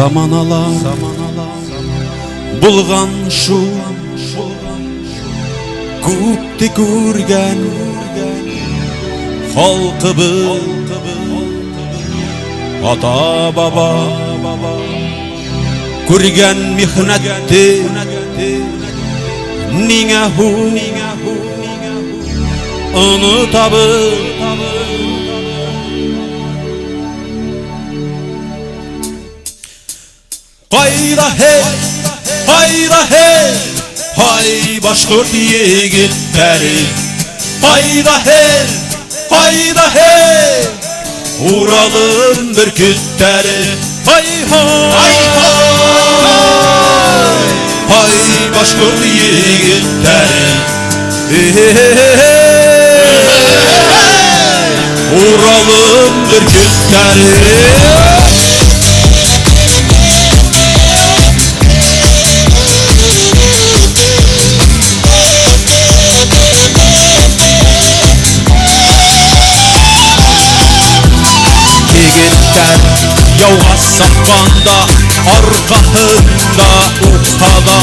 Zaman alan bulgan şu Kupti kurgan halkıbız Ata baba kurgan mihnatdi Ninga hu unutabız Hayda hey, hayda hey, hay Başkurt yigitleri. Hayda hey, hayda hey, Ural'ın bürkütleri. Hay hay, hay Başkurt yigitleri. Ural'ın bürkütleri. Yavga sapanda, arkasında uktada.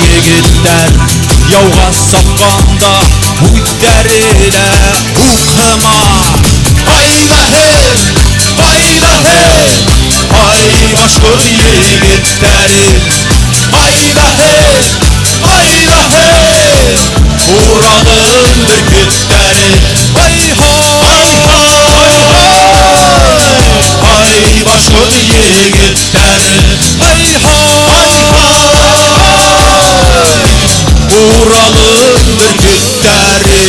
Yigitler yavga sapanda, hüdderine ukma. Hayda hey, hayda hey, hay Başkurt yigitleri. Hayda hey, hayda hey, Ural'ın bürkütleri. Hay hay, hay Başkurt yigitleri. Hay hay, Ural'ın bürkütleri.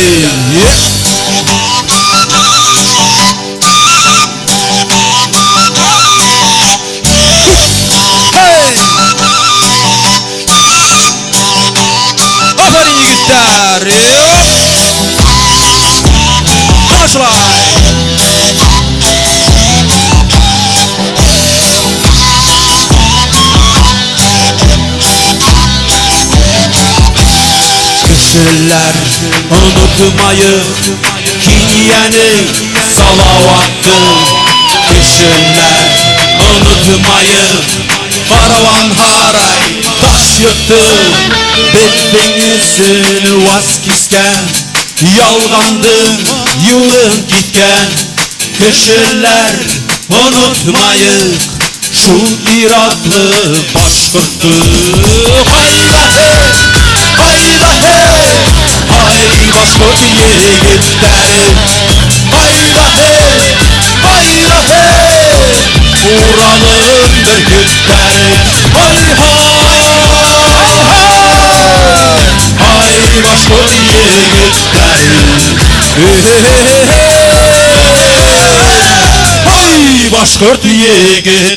Hey! Aferin yigitler. Başlay. Kişiler unutmayın Kinye'ni salavatı. Kişiler unutmayın Karavan haray taş yıktı. Bettinizini vazkisken Yalgandın yılın gitken. Kişiler unutmayın şu iratlı Başkurt'u. Hayda hey, hayda hey, hay Başkurt yigitleri. Hayda hey, hayda hey, Ural'ın bürkütleri. Hay hay, hay Başkurt yigitleri. Hay Başkurt yigitleri.